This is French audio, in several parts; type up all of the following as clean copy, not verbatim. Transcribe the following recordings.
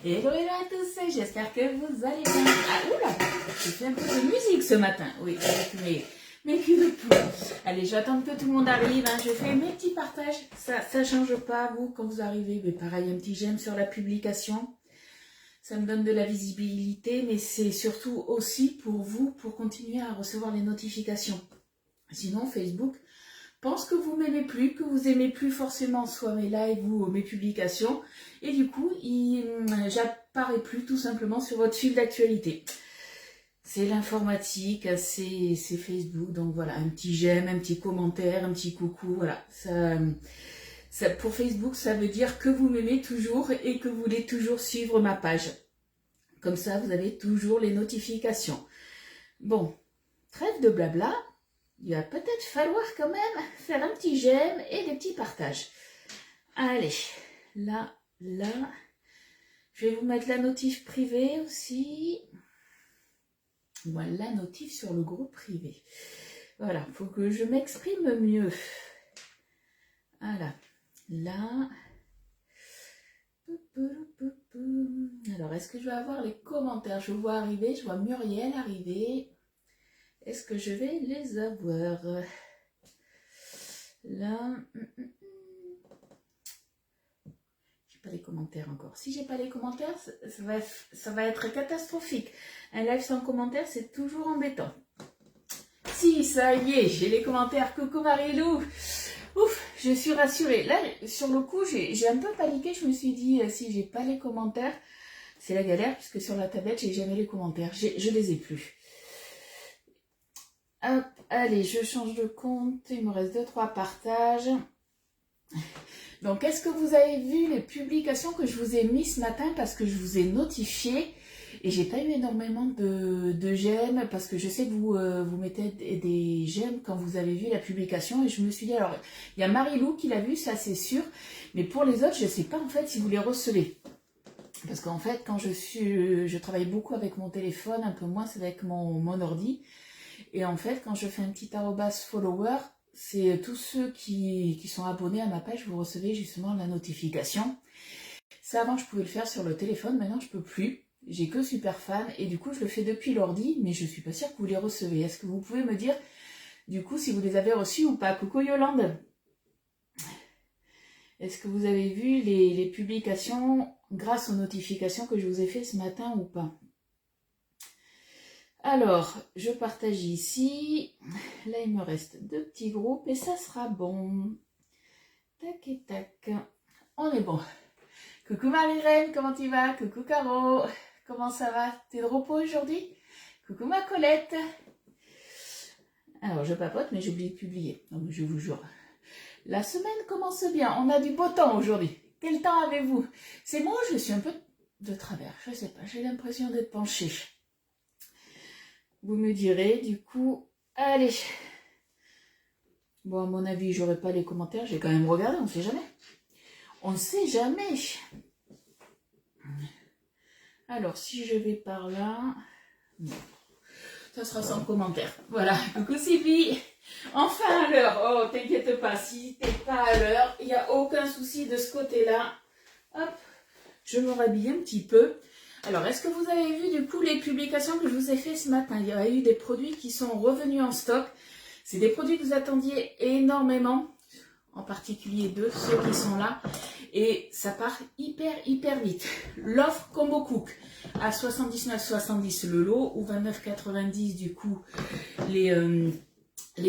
Hello, hello à tous, j'espère que vous allez bien. Ah, oula, j'ai fait un peu de musique ce matin, oui, avec mes culs de poule. Allez, j'attends que tout le monde arrive, hein. Je fais mes petits partages, ça change pas, vous, quand vous arrivez, mais pareil, un petit j'aime sur la publication. Ça me donne de la visibilité, mais c'est surtout aussi pour vous, pour continuer à recevoir les notifications. Sinon, Facebook pense que vous m'aimez plus, que vous aimez plus forcément soit mes lives ou mes publications, et du coup, j'apparais plus tout simplement sur votre fil d'actualité. C'est l'informatique, c'est Facebook, donc voilà, un petit j'aime, un petit commentaire, un petit coucou, voilà. Ça, pour Facebook, ça veut dire que vous m'aimez toujours et que vous voulez toujours suivre ma page. Comme ça, vous avez toujours les notifications. Bon, trêve de blabla. Il va peut-être falloir quand même faire un petit j'aime et des petits partages. Allez, là. Je vais vous mettre la notif privée aussi. Voilà, la notif sur le groupe privé. Voilà, il faut que je m'exprime mieux. Voilà, là. Alors, est-ce que je vais avoir les commentaires? Je vois arriver, je vois Muriel arriver. Est-ce que je vais les avoir? Là. J'ai pas les commentaires encore. Si j'ai pas les commentaires, ça va être catastrophique. Un live sans commentaires, c'est toujours embêtant. Si, ça y est, j'ai les commentaires. Coucou Marilou. Ouf, je suis rassurée. Là, sur le coup, j'ai un peu paniqué. Je me suis dit, si j'ai pas les commentaires, c'est la galère, puisque sur la tablette, j'ai jamais les commentaires. Je les ai plus. Hop, allez, je change de compte. Il me reste 2-3 partages. Donc, est-ce que vous avez vu les publications que je vous ai mises ce matin parce que je vous ai notifié et j'ai pas eu énormément de j'aime parce que je sais que vous mettez des j'aime quand vous avez vu la publication et je me suis dit, alors, il y a Marilou qui l'a vu, ça c'est sûr, mais pour les autres, je sais pas en fait si vous les recevez. Parce qu'en fait, quand je travaille beaucoup avec mon téléphone, un peu moins c'est avec mon ordi. Et en fait, quand je fais un petit @follower, c'est tous ceux qui sont abonnés à ma page, vous recevez justement la notification. Ça, avant, je pouvais le faire sur le téléphone, maintenant, je peux plus. J'ai que Superfan et du coup, je le fais depuis l'ordi, mais je suis pas sûre que vous les recevez. Est-ce que vous pouvez me dire, du coup, si vous les avez reçus ou pas? Coucou Yolande. Est-ce que vous avez vu les publications grâce aux notifications que je vous ai fait ce matin ou pas? Alors, je partage ici. Là, il me reste 2 petits groupes et ça sera bon. Tac et tac. On est bon. Coucou Marie-Reine, comment tu vas? Coucou Caro, comment ça va? T'es de repos aujourd'hui? Coucou ma Colette. Alors, je papote, mais j'ai oublié de publier. Donc, je vous jure. La semaine commence bien. On a du beau temps aujourd'hui. Quel temps avez-vous? C'est moi, je suis un peu de travers. Je sais pas, j'ai l'impression d'être penchée. Vous me direz, du coup, allez. Bon, à mon avis, j'aurai pas les commentaires. J'ai quand même regardé, on ne sait jamais. On ne sait jamais. Alors, si je vais par là... Non. Ça sera sans commentaire. Voilà. Coucou Sylvie. Enfin à l'heure. Oh, t'inquiète pas. Si t'es pas à l'heure, il n'y a aucun souci de ce côté-là. Hop. Je me rhabille un petit peu. Alors, est-ce que vous avez vu du coup les publications que je vous ai fait ce matin? Il y a eu des produits qui sont revenus en stock. C'est des produits que vous attendiez énormément, en particulier de ceux qui sont là. Et ça part hyper vite. L'offre Combo Cook à 79,70 le lot ou 29,90 du coup les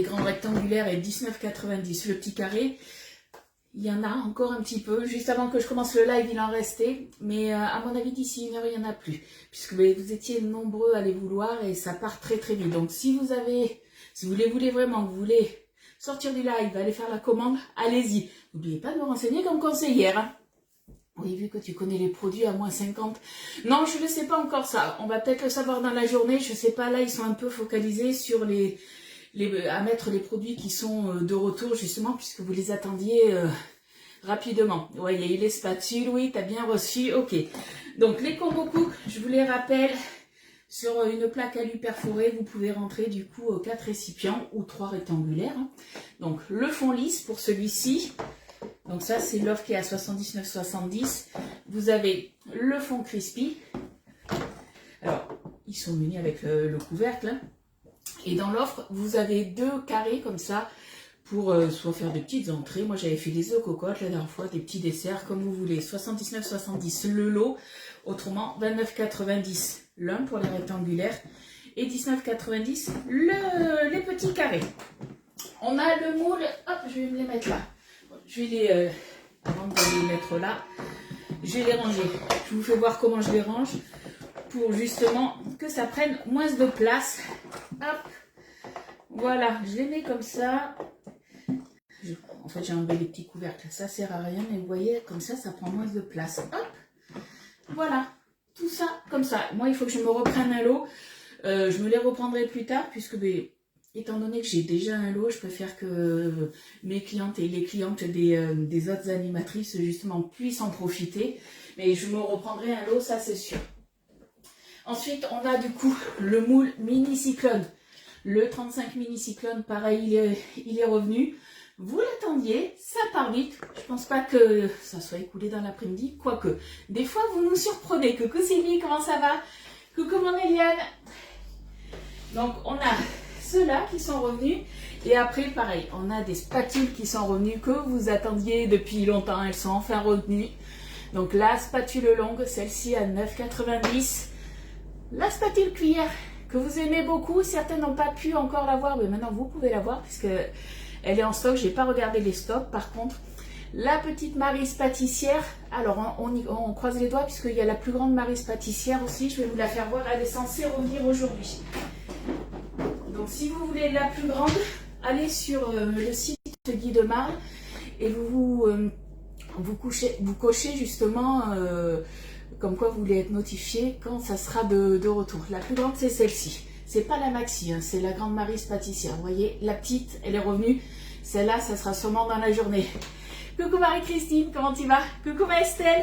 grands rectangulaires et 19,90 le petit carré. Il y en a encore un petit peu. Juste avant que je commence le live, il en restait. Mais à mon avis, d'ici 1 heure, il n'y en a plus. Puisque vous étiez nombreux à les vouloir et ça part très vite. Donc si vous les voulez vraiment, vous voulez sortir du live, aller faire la commande, allez-y. N'oubliez pas de me renseigner comme conseillère. Hein. Oui, vu que tu connais les produits à moins 50. Non, je ne sais pas encore ça. On va peut-être le savoir dans la journée. Je ne sais pas, là, ils sont un peu focalisés sur à mettre les produits qui sont de retour justement puisque vous les attendiez rapidement. Ouais, il y a eu les spatules, oui, t'as bien reçu, ok. Donc les combo cook, je vous les rappelle, sur une plaque alu perforée, vous pouvez rentrer du coup 4 récipients ou 3 rectangulaires. Hein. Donc le fond lisse pour celui-ci. Donc ça c'est l'offre qui est à 79,70. Vous avez le fond crispy. Alors, ils sont munis avec le couvercle. Hein. Et dans l'offre, vous avez 2 carrés comme ça pour soit faire des petites entrées. Moi, j'avais fait des œufs cocottes la dernière fois, des petits desserts comme vous voulez. 79,70 le lot, autrement 29,90 l'un pour les rectangulaires et 19,90 les petits carrés. On a le moule, hop, je vais me les mettre là. Je vais les, avant de les mettre là, je vais les ranger. Je vous fais voir comment je les range pour justement que ça prenne moins de place. Hop, voilà, je les mets comme ça. En fait, j'ai enlevé les petits couvercles, ça sert à rien, mais vous voyez, comme ça, ça prend moins de place. Hop, voilà, tout ça comme ça. Moi, il faut que je me reprenne un lot. Je me les reprendrai plus tard, puisque étant donné que j'ai déjà un lot, je préfère que mes clientes et les clientes des autres animatrices, justement, puissent en profiter. Mais je me reprendrai un lot, ça c'est sûr. Ensuite, on a du coup le moule mini cyclone. Le 35 mini cyclone, pareil, il est revenu. Vous l'attendiez, ça part vite. Je pense pas que ça soit écoulé dans l'après-midi. Quoique, des fois, vous nous surprenez. Coucou Sylvie, comment ça va? Coucou mon Eliane. Donc, on a ceux-là qui sont revenus. Et après, pareil, on a des spatules qui sont revenues que vous attendiez depuis longtemps. Elles sont enfin revenues. Donc, la spatule longue, celle-ci à 9,90. La spatule cuillère que vous aimez beaucoup. Certains n'ont pas pu encore la voir, mais maintenant, vous pouvez la voir puisque elle est en stock. Je n'ai pas regardé les stocks. Par contre, la petite Maryse pâtissière. Alors, on croise les doigts puisqu'il y a la plus grande Maryse pâtissière aussi. Je vais vous la faire voir. Elle est censée revenir aujourd'hui. Donc, si vous voulez la plus grande, allez sur le site Guy de Marle et vous cochez justement comme quoi vous voulez être notifié quand ça sera de retour. La plus grande, c'est celle-ci. C'est pas la maxi, hein, c'est la grande Maryse pâtissière. Vous voyez, la petite, elle est revenue. Celle-là, ça sera sûrement dans la journée. Coucou Marie-Christine, comment tu vas? Coucou ma Estelle.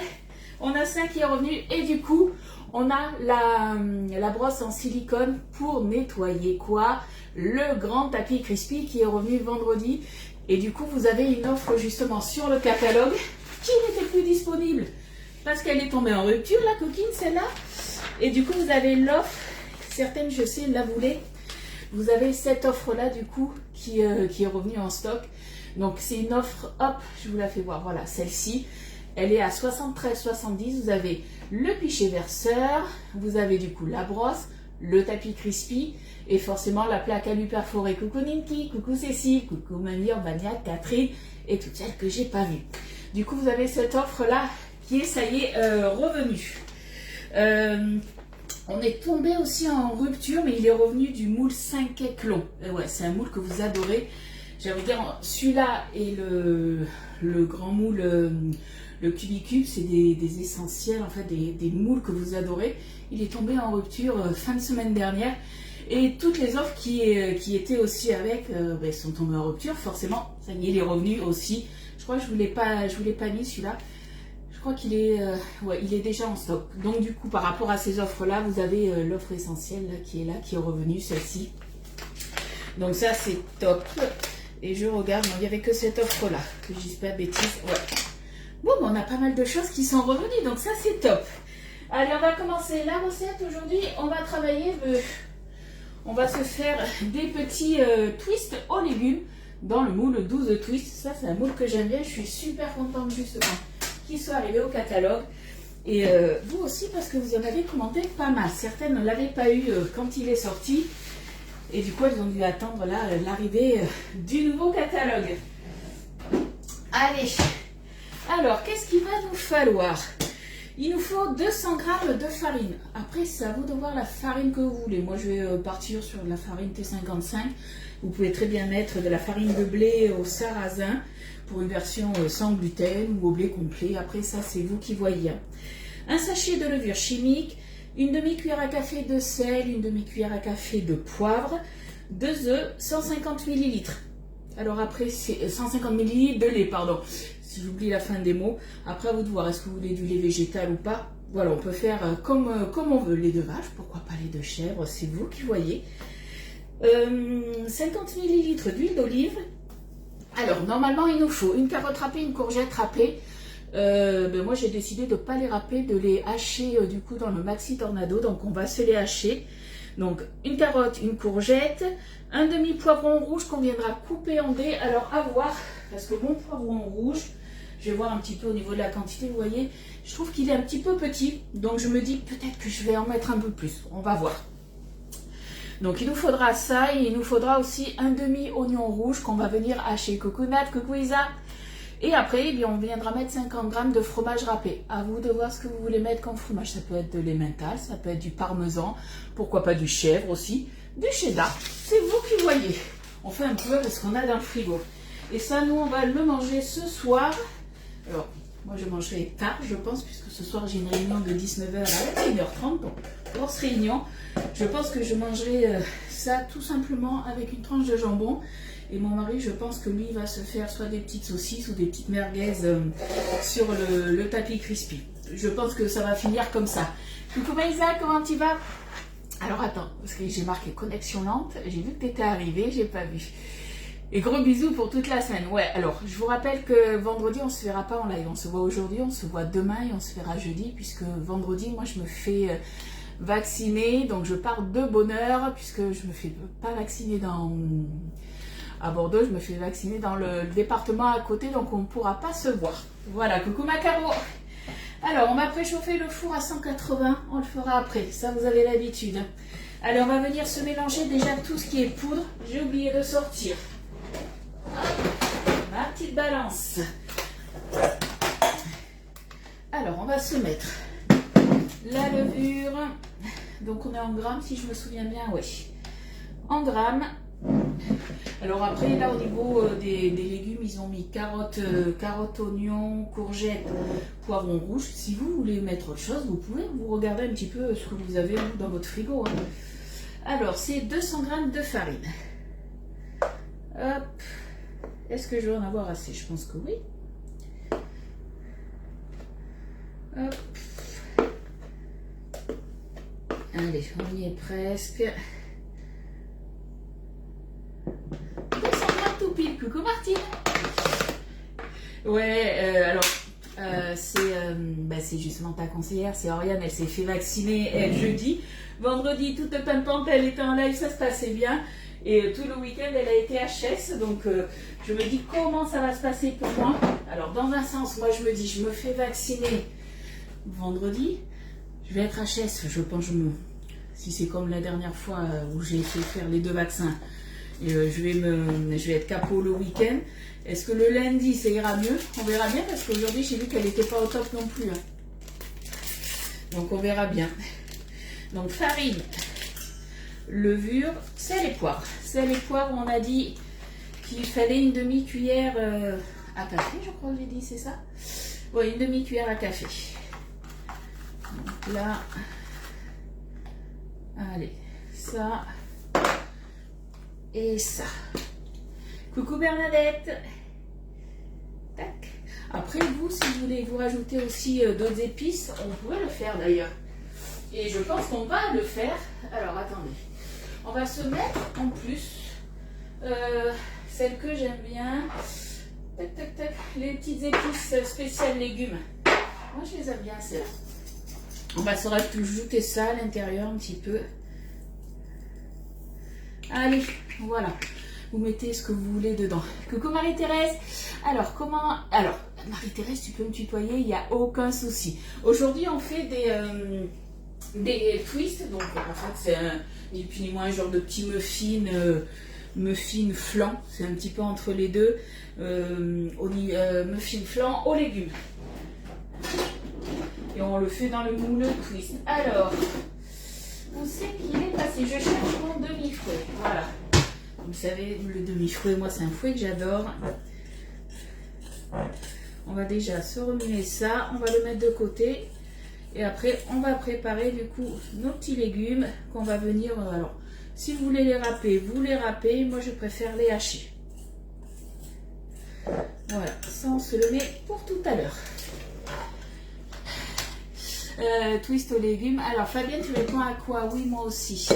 On a ça qui est revenu et du coup, on a la brosse en silicone pour nettoyer quoi? Le grand tapis crispy qui est revenu vendredi. Et du coup, vous avez une offre justement sur le catalogue qui n'était plus disponible parce qu'elle est tombée en rupture, la coquine, celle-là. Et du coup, vous avez l'offre. Certaines, je sais, la voulaient. Vous avez cette offre-là, du coup, qui est revenue en stock. Donc, c'est une offre, hop, je vous la fais voir. Voilà, celle-ci. Elle est à 73,70. Vous avez le pichet verseur. Vous avez, du coup, la brosse, le tapis crispy et forcément la plaque alu perforée. Coucou Ninki, coucou Cécile, coucou Mamie, Urbania, Catherine et toutes celles que j'ai pas vues. Du coup, vous avez cette offre-là qui est, ça y est, revenue. On est tombé aussi en rupture, mais il est revenu du moule 5 éclons. Ouais, c'est un moule que vous adorez. J'allais dire, celui-là et le grand moule, le Cubicube, c'est des essentiels, en fait, des moules que vous adorez. Il est tombé en rupture fin de semaine dernière. Et toutes les offres qui étaient aussi avec sont tombées en rupture. Forcément, ça y est, il est revenu aussi. Je crois que je ne vous l'ai pas mis celui-là. Je crois qu'il est, il est déjà en stock. Donc du coup, par rapport à ces offres-là, vous avez l'offre essentielle là, qui est revenue, celle-ci. Donc ça, c'est top. Et je regarde, il n'y avait que cette offre-là, que je ne dise pas de bêtises. Ouais. Bon, on a pas mal de choses qui sont revenues, donc ça, c'est top. Allez, on va commencer la recette. Aujourd'hui, on va travailler, on va se faire des petits twists aux légumes dans le moule 12 twists. Ça, c'est un moule que j'aime bien. Je suis super contente justement qu'il soit arrivé au catalogue. Et vous aussi, parce que vous en avez commenté pas mal. Certaines ne l'avaient pas eu quand il est sorti. Et du coup, elles ont dû attendre l'arrivée du nouveau catalogue. Allez. Alors, qu'est-ce qu'il va nous falloir? Il nous faut 200 g de farine. Après, c'est à vous de voir la farine que vous voulez. Moi, je vais partir sur de la farine T55. Vous pouvez très bien mettre de la farine de blé au sarrasin pour une version sans gluten ou au blé complet. Après, ça, c'est vous qui voyez. Un sachet de levure chimique, une demi-cuillère à café de sel, une demi-cuillère à café de poivre, 2 œufs, 150 ml. Alors après, c'est 150 ml de lait, pardon. Si j'oublie la fin des mots. Après, à vous de voir, est-ce que vous voulez du lait végétal ou pas? Voilà, on peut faire comme on veut. Lait de vache, pourquoi pas lait de chèvre, c'est vous qui voyez. 50 ml d'huile d'olive. Alors, normalement, il nous faut une carotte râpée, une courgette râpée, moi j'ai décidé de ne pas les râper, de les hacher du coup dans le Maxi Tornado. Donc on va se les hacher. Donc une carotte, une courgette, un demi poivron rouge qu'on viendra couper en dés. Alors à voir, parce que mon poivron rouge, je vais voir un petit peu au niveau de la quantité, vous voyez, je trouve qu'il est un petit peu petit. Donc je me dis peut-être que je vais en mettre un peu plus, on va voir. Donc il nous faudra ça et il nous faudra aussi un demi oignon rouge qu'on va venir hacher. Coucou Nat, coucou Isa. Et après, eh bien, on viendra mettre 50 g de fromage râpé. À vous de voir ce que vous voulez mettre comme fromage. Ça peut être de l'emmental, ça peut être du parmesan, pourquoi pas du chèvre aussi, du cheddar. C'est vous qui voyez. On fait un peu avec ce qu'on a dans le frigo. Et ça, nous, on va le manger ce soir. Alors, moi, je mangerai tard, je pense, puisque ce soir, j'ai une réunion de 19h à 21h30. Donc, grosse réunion. Je pense que je mangerai ça tout simplement avec une tranche de jambon. Et mon mari, je pense que lui, va se faire soit des petites saucisses ou des petites merguez sur le tapis crispy. Je pense que ça va finir comme ça. Coucou Maïsa, comment tu vas? Alors attends, parce que j'ai marqué connexion lente. J'ai vu que tu étais arrivée, j'ai pas vu. Et gros bisous pour toute la semaine. Ouais, alors je vous rappelle que vendredi, on se verra pas en live. On se voit aujourd'hui, on se voit demain et on se verra jeudi. Puisque vendredi, moi, je me fais vacciner. Donc je pars de bonne heure puisque je me fais pas vacciner à Bordeaux, je me fais vacciner dans le département à côté, donc on ne pourra pas se voir. Voilà, coucou Macaro. Alors, on va préchauffer le four à 180, on le fera après, ça vous avez l'habitude. Allez, on va venir se mélanger déjà tout ce qui est poudre. J'ai oublié de sortir. Hop, ma petite balance. Alors, on va se mettre la levure. Donc, on est en grammes, si je me souviens bien, oui. En grammes. Alors après, là au niveau des légumes, ils ont mis carottes, oignons, courgettes, poivrons rouges. Si vous voulez mettre autre chose, vous pouvez. Vous regardez un petit peu ce que vous avez dans votre frigo. Hein. Alors, c'est 200 g de farine. Hop. Est-ce que je vais en avoir assez? Je pense que oui. Hop. Allez, on y est presque. 200 g tout pile. Coucou Martine. Ouais, alors c'est justement ta conseillère, c'est Oriane, elle s'est fait vacciner elle jeudi. Vendredi, toute pimpante, elle était en live, ça se passait bien. Et tout le week-end, elle a été HS. Donc je me dis comment ça va se passer pour moi. Alors dans un sens, moi je me dis, je me fais vacciner vendredi. Je vais être HS, je pense, si c'est comme la dernière fois où j'ai fait faire les 2 vaccins. Et je vais être capot le week-end. Est-ce que le lundi ça ira mieux? On verra bien parce qu'aujourd'hui j'ai vu qu'elle n'était pas au top non plus. Hein. Donc on verra bien. Donc farine, levure, sel et poivre. Sel et poivre, on a dit qu'il fallait une demi-cuillère à café, je crois que j'ai dit, c'est ça? Oui, une demi-cuillère à café. Donc là, allez, ça. Et ça. Coucou Bernadette. Tac. Après vous, si vous voulez vous rajouter aussi d'autres épices, on pourrait le faire d'ailleurs. Et je pense qu'on va le faire. Alors attendez. On va se mettre en plus celle que j'aime bien. Tac tac tac. Les petites épices spéciales légumes. Moi je les aime bien celles-là. On va se rajouter ça à l'intérieur un petit peu. Allez, voilà. Vous mettez ce que vous voulez dedans. Coucou Marie-Thérèse. Alors, Marie-Thérèse, tu peux me tutoyer, il n'y a aucun souci. Aujourd'hui, on fait des twists. Donc, en fait, c'est ni plus ni moins un genre de petit muffin flan. C'est un petit peu entre les deux. Muffin flan aux légumes. Et on le fait dans le moule twist. Alors... Où c'est qu'il est passé? Je cherche mon demi-fouet. Voilà. Vous savez, le demi-fouet, moi, c'est un fouet que j'adore. On va déjà se remuer ça. On va le mettre de côté. Et après, on va préparer, du coup, nos petits légumes qu'on va venir... alors, si vous voulez les râper, vous les râpez. Moi, je préfère les hacher. Voilà. Ça, on se le met pour tout à l'heure. Twist aux légumes. Alors Fabienne, tu réponds à quoi? Oui, moi aussi.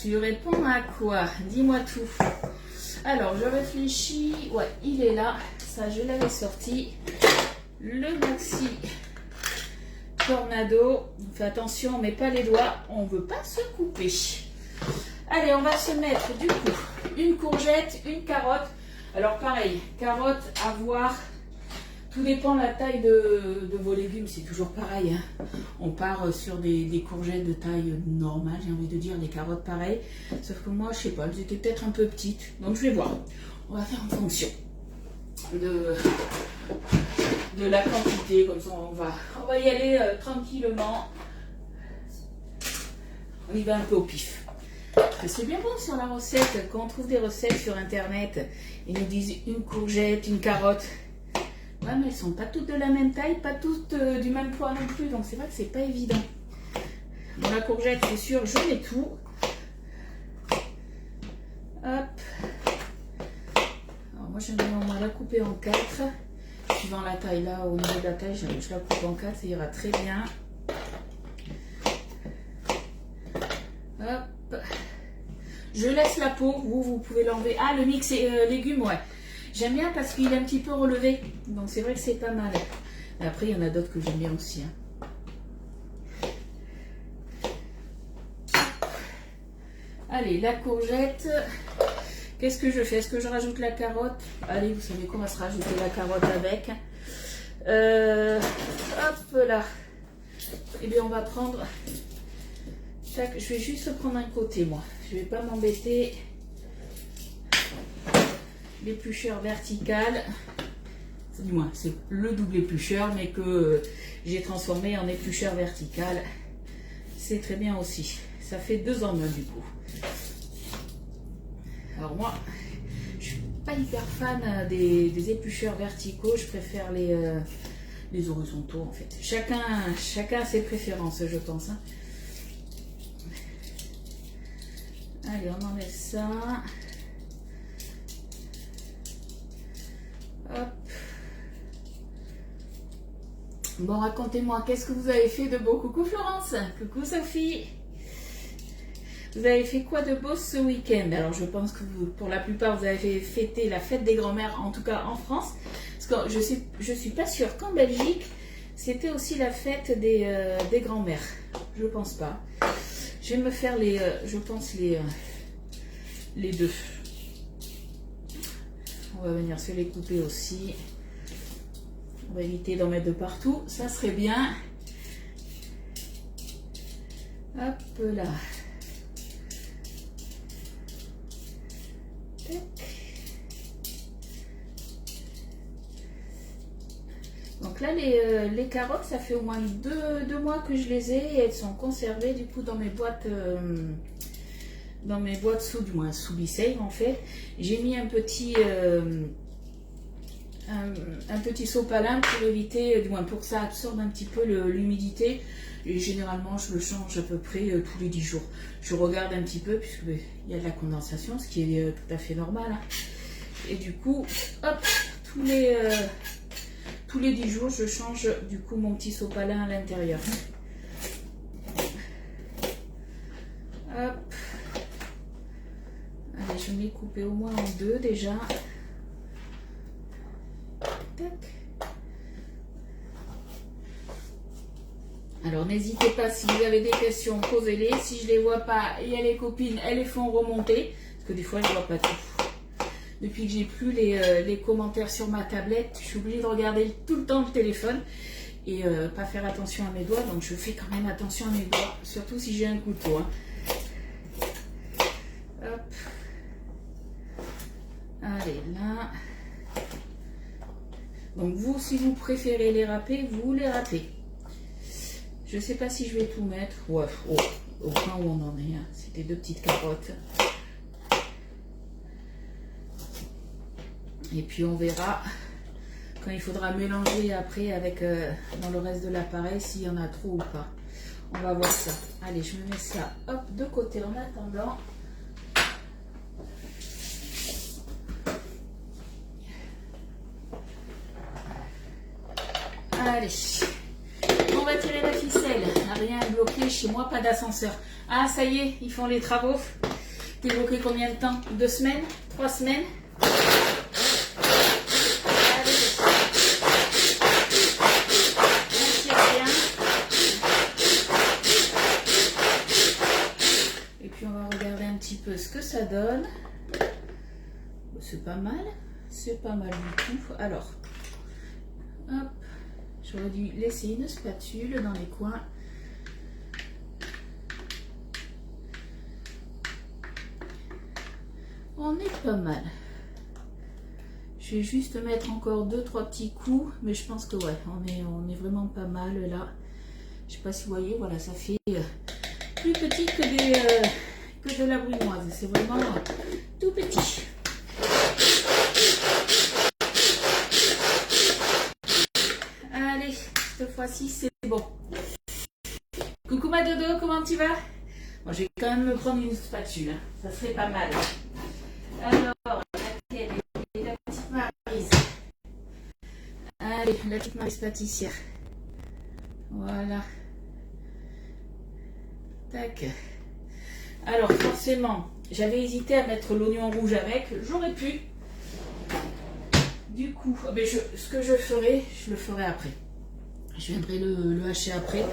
Tu réponds à quoi? Dis-moi tout. Alors je réfléchis. Ouais, il est là. Ça, je l'avais sorti. le maxi tornado. On fait attention, on ne met pas les doigts, on ne veut pas se couper. Allez, on va se mettre du coup une courgette, une carotte. Alors pareil, carotte à voir, tout dépend de la taille de vos légumes, c'est toujours pareil. Hein. On part sur des courgettes de taille normale, j'ai envie de dire, les carottes pareil. Sauf que moi, je sais pas, elles étaient peut-être un peu petites. Donc je vais voir. On va faire en fonction de la quantité, comme ça on va y aller tranquillement. On y va un peu au pif. C'est bien bon sur la recette, quand on trouve des recettes sur internet, ils nous disent une courgette, une carotte. Ouais, mais elles sont pas toutes de la même taille, pas toutes du même poids non plus, donc c'est vrai que c'est pas évident. Bon, la courgette, c'est sûr, je mets tout. Hop. Alors moi, j'aime bien au moins la couper en 4. Suivant la taille là, au niveau de la taille, je la coupe en 4, ça ira très bien. Hop. Je laisse la peau, vous pouvez l'enlever. Ah, le mix légumes, ouais. J'aime bien parce qu'il est un petit peu relevé. Donc c'est vrai que c'est pas mal. Et après, il y en a d'autres que j'aime bien aussi. Hein. Allez, la courgette. Qu'est-ce que je fais? Est-ce que je rajoute la carotte? Allez, vous savez qu'on va se rajouter la carotte avec. Hop là. Et bien, on va prendre... Tac, je vais juste prendre un côté, moi. Je vais pas m'embêter. L'éplucheur vertical. Du moins, c'est le double éplucheur, mais que j'ai transformé en éplucheur vertical. C'est très bien aussi. Ça fait 2 en 1 du coup. Alors moi, je suis pas hyper fan des éplucheurs verticaux. Je préfère les horizontaux en fait. Chacun a ses préférences, je pense. Hein. Allez, on enlève ça. Hop. Bon, racontez-moi, qu'est-ce que vous avez fait de beau? Coucou Florence, coucou Sophie. Vous avez fait quoi de beau ce week-end? Alors, je pense que pour la plupart, vous avez fêté la fête des grands-mères, en tout cas en France. Parce que je suis pas sûre qu'en Belgique, c'était aussi la fête des grands-mères. Je pense pas. Je vais me faire je pense les deux. On va venir se les couper aussi. On va éviter d'en mettre de partout. Ça serait bien. Hop là. Tac. Donc là, les carottes, ça fait au moins deux mois que je les ai et elles sont conservées du coup dans mes boîtes sous Bisave en fait. J'ai mis un petit sopalin pour éviter, du moins pour que ça absorbe un petit peu l'humidité. Et généralement, je le change à peu près tous les 10 jours. Je regarde un petit peu puisque il y a de la condensation, ce qui est tout à fait normal. Hein. Et du coup, hop, tous les 10 jours, je change du coup mon petit sopalin à l'intérieur. Hop. Allez, je vais couper au moins en 2 déjà. Tac. Alors n'hésitez pas, si vous avez des questions, posez-les. Si je ne les vois pas, il y a les copines, elles les font remonter. Parce que des fois, je ne vois pas tout. Depuis que j'ai plus les commentaires sur ma tablette, je suis obligée de regarder tout le temps le téléphone. Et pas faire attention à mes doigts. Donc je fais quand même attention à mes doigts. Surtout si j'ai un couteau. Hein. Hop. Allez, là. Donc vous, si vous préférez les râper, vous les râpez. Je ne sais pas si je vais tout mettre. Ouais, au point où on en est. Hein. C'était 2 petites carottes. Et puis on verra quand il faudra mélanger après avec dans le reste de l'appareil s'il y en a trop ou pas. On va voir ça. Allez, je me mets ça hop de côté en attendant. Allez, on va tirer la ficelle. Rien bloqué chez moi, pas d'ascenseur. Ah, ça y est, ils font les travaux. T'es bloqué combien de temps? 2 semaines? 3 semaines? peu ce que ça donne. C'est pas mal du tout. Alors, hop, j'aurais dû laisser une spatule dans les coins. On est pas mal. Je vais juste mettre encore 2-3 petits coups, mais je pense que ouais, on est vraiment pas mal là. Je sais pas si vous voyez, voilà, ça fait plus petit que de la brunoise. C'est vraiment tout petit. Allez, cette fois-ci c'est bon. Coucou ma dodo, comment tu vas? Bon, je vais quand même me prendre une spatule, hein. Ça serait pas mal. Alors, la petite Maryse. Allez, la petite Maryse pâtissière. Voilà. Tac. Alors, forcément, j'avais hésité à mettre l'oignon rouge avec. J'aurais pu. Du coup, ce que je ferai, je le ferai après. Je viendrai le hacher après.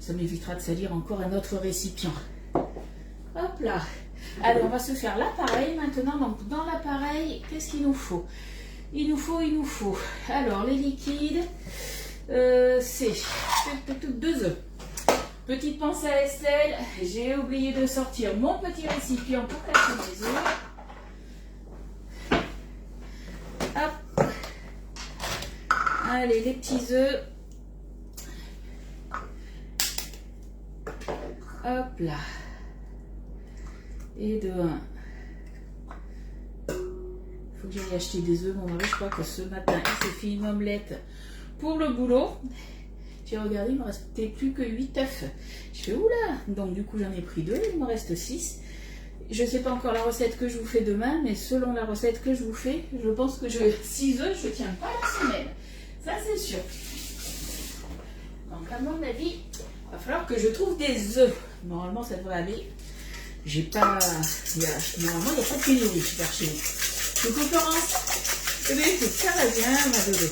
Ça m'évitera de salir encore un autre récipient. Hop là. Allez, on va se faire l'appareil maintenant. Donc, dans l'appareil, qu'est-ce qu'il nous faut? Il nous faut. Alors, les liquides, c'est 2 œufs. Petite pensée à Estelle, j'ai oublié de sortir mon petit récipient pour cacher mes œufs. Hop. Allez, les petits œufs. Hop là. Et de 1. Il faut que j'aille acheter des œufs. Mon mari, je crois que ce matin, il s'est fait une omelette pour le boulot. J'ai regardé, il ne me restait plus que 8 œufs. Je fais oula. Donc du coup, j'en ai pris 2, il me reste 6. Je ne sais pas encore la recette que je vous fais demain, mais selon la recette que je vous fais, je pense que 6 œufs, je ne tiens pas la semaine. Ça, c'est sûr. Donc à mon avis, il va falloir que je trouve des œufs. Normalement, ça devrait aller. J'ai pas. Normalement, il n'y a pas de pénurie vers chez nous. Donc, Florence, eh bien, écoute, ça va bien, ma dodo.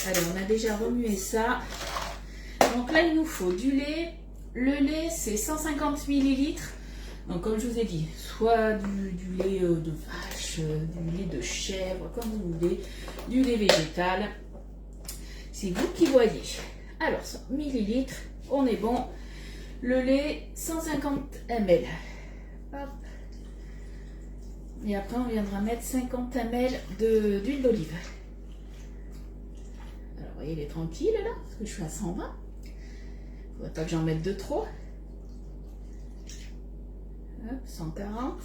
Allez, on a déjà remué ça. Donc là, il nous faut du lait. Le lait, c'est 150 ml. Donc, comme je vous ai dit, soit du lait de vache, du lait de chèvre, comme vous voulez, du lait végétal. C'est vous qui voyez. Alors, 100 ml, on est bon. Le lait, 150 ml. Hop. Et après, on viendra mettre 50 ml d'huile d'olive. Alors, vous voyez, il est tranquille là, parce que je suis à 120. Il ne faudrait pas que j'en mette de trop. Hop, 140.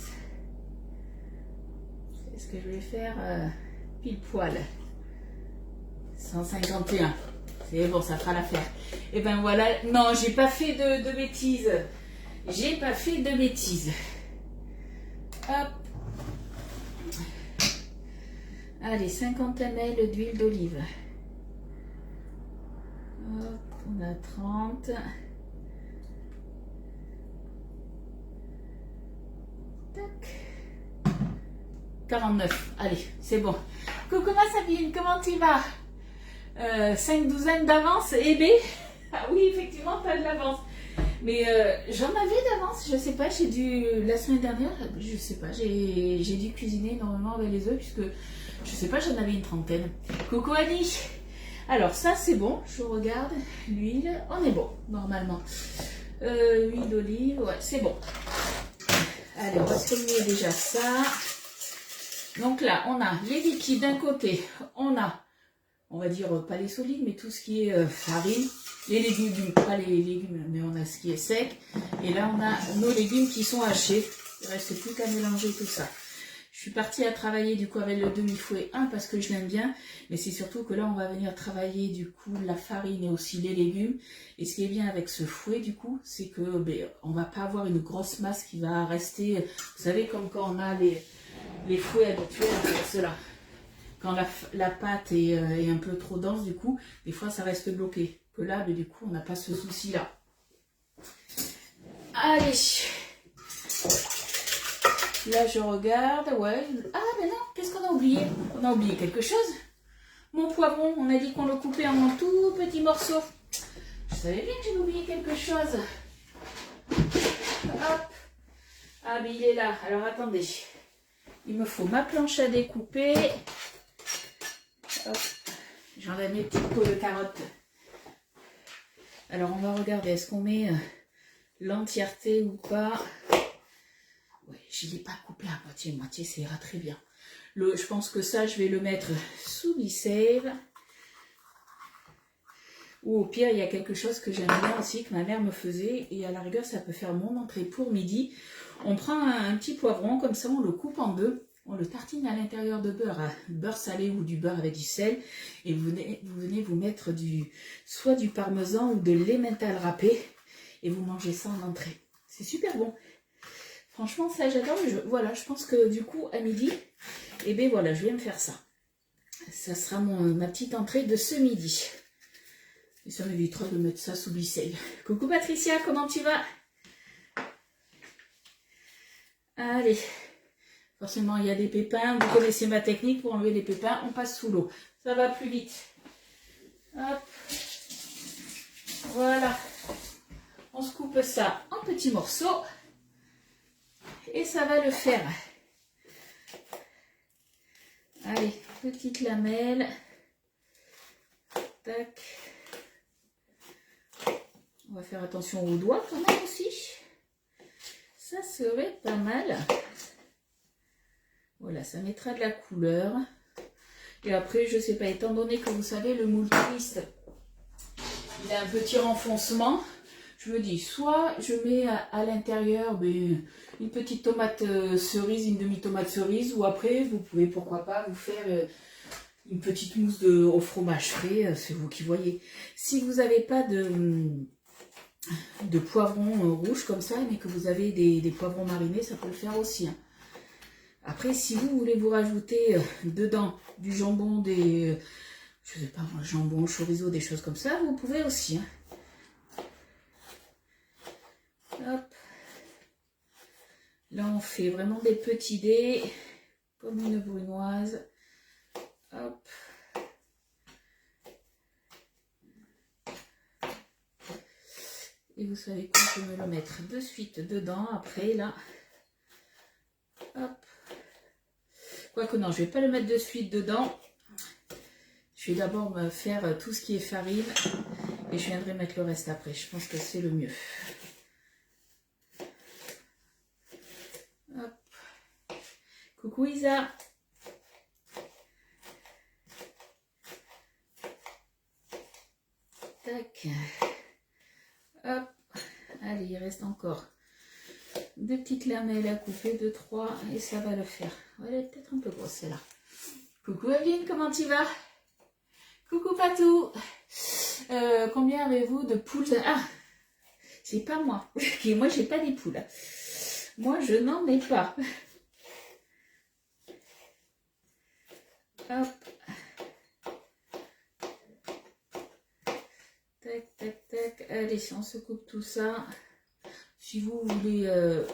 Est-ce que je vais faire pile poil? 151. C'est bon, ça fera l'affaire. Et ben voilà. Non, j'ai pas fait de bêtises. J'ai pas fait de bêtises. Hop. Allez, 50 ml d'huile d'olive. Hop, on a 30. Tac. 49. Allez, c'est bon. Coucou ma Sabine, comment tu vas? 5 douzaines d'avance, eh bien, ah oui, effectivement, pas de l'avance. Mais j'en avais d'avance, je sais pas, j'ai dû, la semaine dernière, je sais pas, j'ai dû cuisiner énormément avec les œufs, puisque, je sais pas, j'en avais une trentaine. Coucou Annie. Alors ça c'est bon, je regarde, l'huile, on est bon, normalement. Huile d'olive, ouais, c'est bon. Allez, on va se remuer déjà ça. Donc là, on a les liquides d'un côté, on va dire pas les solides, mais tout ce qui est farine, les légumes, pas les légumes, mais on a ce qui est sec. Et là, on a nos légumes qui sont hachés. Il ne reste plus qu'à mélanger tout ça. Je suis partie à travailler du coup avec le demi-fouet 1 parce que je l'aime bien. Mais c'est surtout que là, on va venir travailler du coup la farine et aussi les légumes. Et ce qui est bien avec ce fouet du coup, c'est que on va pas avoir une grosse masse qui va rester. Vous savez, comme quand on a les fouets habituels, ceux-là. Quand la pâte est un peu trop dense, du coup, des fois ça reste bloqué. Que là, mais du coup, on n'a pas ce souci-là. Allez. Là, je regarde. Ouais. Ah, mais non, qu'est-ce qu'on a oublié? On a oublié quelque chose. Mon poivron, on a dit qu'on le coupait en tout petits morceaux. Je savais bien que j'avais oublié quelque chose. Hop. Ah, mais il est là. Alors, attendez. Il me faut ma planche à découper. J'enlève mes petites peaux de carottes. Alors, on va regarder. Est-ce qu'on met l'entièreté ou pas? Ouais, je ne l'ai pas coupé à moitié, ça ira très bien. Je pense que ça, je vais le mettre sous Be-Save. Ou au pire, il y a quelque chose que j'aime bien aussi, que ma mère me faisait. Et à la rigueur, ça peut faire mon entrée pour midi. On prend un petit poivron, comme ça, on le coupe en deux. On le tartine à l'intérieur de beurre, beurre salé ou du beurre avec du sel. Et vous venez vous mettre soit du parmesan ou de l'emmental râpé. Et vous mangez ça en entrée. C'est super bon. Franchement, ça j'adore. Voilà, je pense que du coup, à midi, et bien voilà, je vais me faire ça. Ça sera ma petite entrée de ce midi. Et ça m'évitera de mettre ça sous Be-Save. Coucou Patricia, comment tu vas? Allez. Forcément, il y a des pépins. Vous connaissez ma technique pour enlever les pépins. On passe sous l'eau. Ça va plus vite. Hop. Voilà. On se coupe ça en petits morceaux. Et ça va le faire. Allez, petite lamelle. Tac. On va faire attention aux doigts quand même aussi. Ça serait pas mal. Voilà, ça mettra de la couleur. Et après, je sais pas, étant donné que vous savez, le moule twist, il a un petit renfoncement. Je me dis, soit je mets à l'intérieur une petite tomate cerise, une demi-tomate cerise, ou après, vous pouvez, pourquoi pas, vous faire une petite mousse au fromage frais, c'est vous qui voyez. Si vous n'avez pas de poivrons rouges comme ça, mais que vous avez des poivrons marinés, ça peut le faire aussi. Hein. Après, si vous voulez vous rajouter dedans du jambon, je sais pas, jambon, chorizo, des choses comme ça, vous pouvez aussi. Hein. Hop. Là, on fait vraiment des petits dés, comme une brunoise. Hop. Et vous savez quoi, je vais me le mettre de suite dedans. Après, là, hop. Quoique non, je ne vais pas le mettre de suite dedans. Je vais d'abord me faire tout ce qui est farine. Et je viendrai mettre le reste après. Je pense que c'est le mieux. Hop. Coucou Isa. Tac. Hop. Allez, il reste encore deux petites lamelles à couper, 2, 3, et ça va le faire. Elle est peut-être un peu grosse celle-là. Coucou Evelyne, comment tu vas? Coucou Patou. Combien avez-vous de poules? Ah, c'est pas moi. Moi, j'ai pas des poules. Moi, je n'en ai pas. Hop. Tac, tac, tac. Allez, on se coupe tout ça. Si vous voulez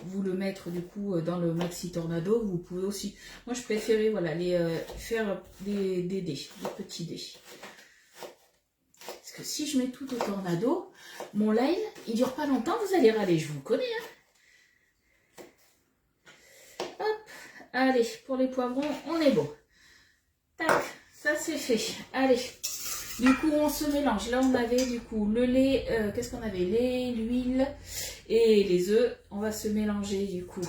vous le mettre du coup dans le maxi tornado, vous pouvez aussi. Moi, je préférais voilà, faire des dés, des petits dés. Parce que si je mets tout au tornado, mon live, il dure pas longtemps, vous allez râler, je vous connais. Hein. Hop, allez, pour les poivrons, on est bon. Tac, ça c'est fait. Allez, du coup, on se mélange. Là, on avait du coup le lait, qu'est-ce qu'on avait? Lait, l'huile et les œufs. On va se mélanger du coup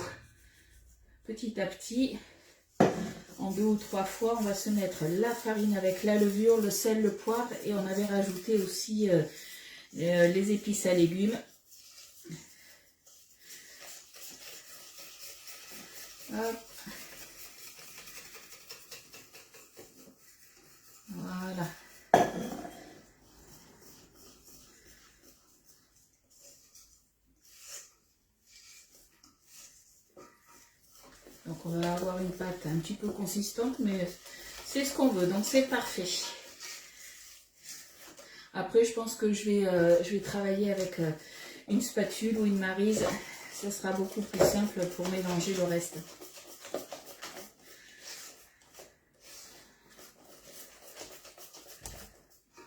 petit à petit. En 2 ou 3 fois, on va se mettre la farine avec la levure, le sel, le poivre. Et on avait rajouté aussi les épices à légumes. Hop. Voilà. Donc on va avoir une pâte un petit peu consistante, mais c'est ce qu'on veut, donc c'est parfait. Après, je pense que je vais travailler avec une spatule ou une maryse. Ça sera beaucoup plus simple pour mélanger le reste.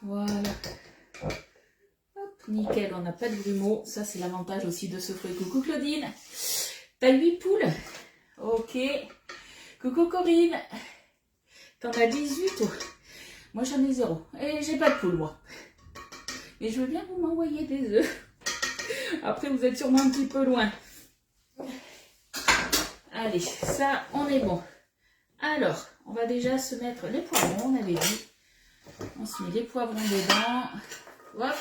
Voilà. Hop, nickel, on n'a pas de grumeaux. Ça, c'est l'avantage aussi de ce fruit. Coucou Claudine. T'as 8 poules? Ok. Coucou Corinne. T'en as 18? Oh. Moi j'en ai 0. Et j'ai pas de poules moi. Mais je veux bien que vous m'envoyiez des œufs. Après vous êtes sûrement un petit peu loin. Allez, ça on est bon. Alors, on va déjà se mettre les poivrons, on avait dit. On se met les poivrons dedans. Hop,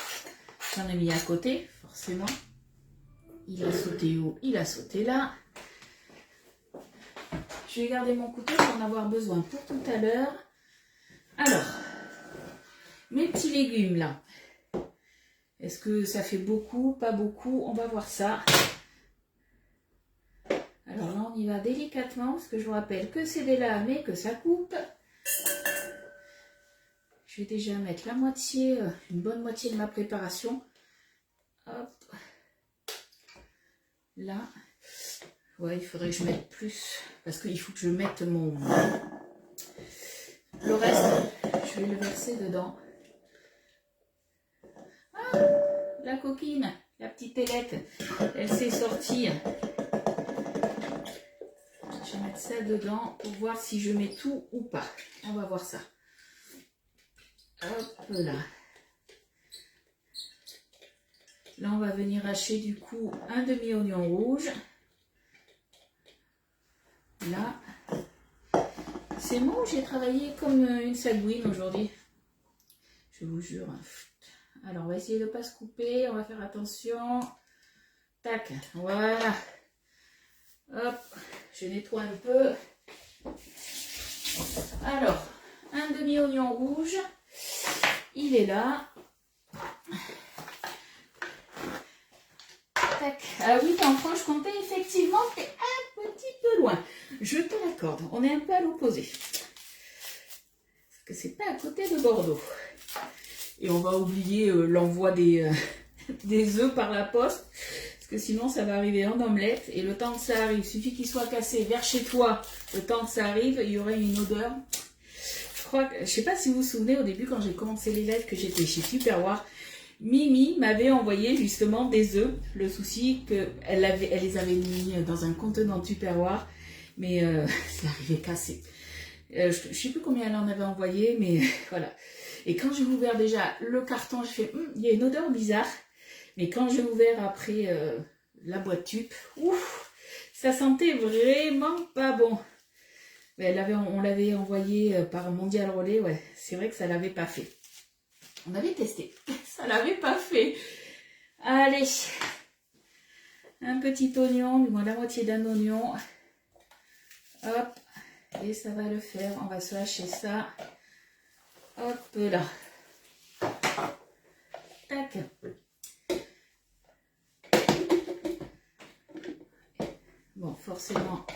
j'en ai mis à côté, forcément. Il a sauté où? Il a sauté là. Je vais garder mon couteau pour en avoir besoin pour tout à l'heure. Alors, mes petits légumes là. Est-ce que ça fait beaucoup? Pas beaucoup? On va voir ça. Alors là, on y va délicatement, parce que je vous rappelle que c'est des lames et que ça coupe. Je vais déjà mettre la moitié, une bonne moitié de ma préparation. Hop. Là. Ouais, il faudrait que je mette plus, parce qu'il faut que je mette mon... Le reste, je vais le verser dedans. Ah, la coquine, la petite ailette, elle s'est sortie. Je vais mettre ça dedans pour voir si je mets tout ou pas. On va voir ça. Hop là. Là, on va venir hacher du coup un demi-oignon rouge. Là. C'est moi où j'ai travaillé comme une sagouine aujourd'hui. Je vous jure. Alors, on va essayer de ne pas se couper. On va faire attention. Tac. Voilà. Hop. Je nettoie un peu. Alors, un demi-oignon rouge. Il est là. Tac. Ah oui, en Franche-Comté, effectivement, t'es un petit peu loin. Je te l'accorde. On est un peu à l'opposé. Parce que c'est pas à côté de Bordeaux. Et on va oublier l'envoi des œufs par la poste. Parce que sinon, ça va arriver en omelette. Et le temps que ça arrive, il suffit qu'il soit cassé vers chez toi. Le temps que ça arrive, il y aurait une odeur. Je sais pas si vous vous souvenez, au début, quand j'ai commencé les lettres, que j'étais chez Tupperware, Mimi m'avait envoyé justement des œufs. Le souci, elle les avait mis dans un contenant Tupperware, mais ça arrivait cassé. Je sais plus combien elle en avait envoyé, mais voilà. Et quand j'ai ouvert déjà le carton, j'ai fait, il y a une odeur bizarre. Mais quand j'ai ouvert après la boîte Tup, ouf, ça sentait vraiment pas bon. Mais on l'avait envoyé par Mondial Relais, ouais, c'est vrai que ça l'avait pas fait. On avait testé, ça l'avait pas fait. Allez, un petit oignon, du moins la moitié d'un oignon. Hop, et ça va le faire. On va se hacher ça. Hop là. Tac. Bon, forcément,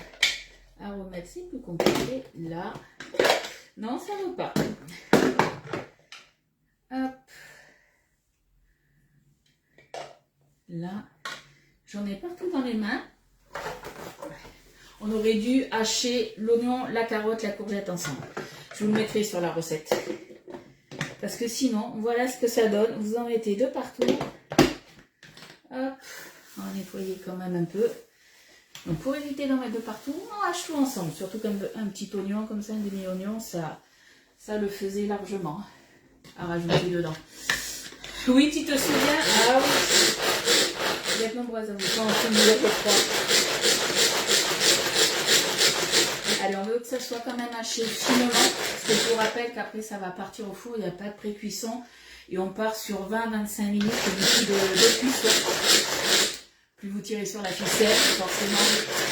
à remettre, c'est plus compliqué. Là, non, ça ne veut pas. Hop. Là, j'en ai partout dans les mains. On aurait dû hacher l'oignon, la carotte, la courgette ensemble. Je vous le mettrai sur la recette. Parce que sinon, voilà ce que ça donne. Vous en mettez de partout. Hop. On va nettoyer quand même un peu. Donc pour éviter d'en mettre de partout, on hache tout ensemble. Surtout comme un petit oignon, comme ça, un demi-oignon, ça le faisait largement à rajouter dedans. Oui, tu te souviens? Ah oui. Vous êtes nombreux à vous quand on finit le repas. Allez, on veut que ça soit quand même haché finement. Parce que je vous rappelle qu'après ça va partir au four, il n'y a pas de pré-cuisson. Et on part sur 20-25 minutes de cuisson. Plus vous tirez sur la ficelle, forcément,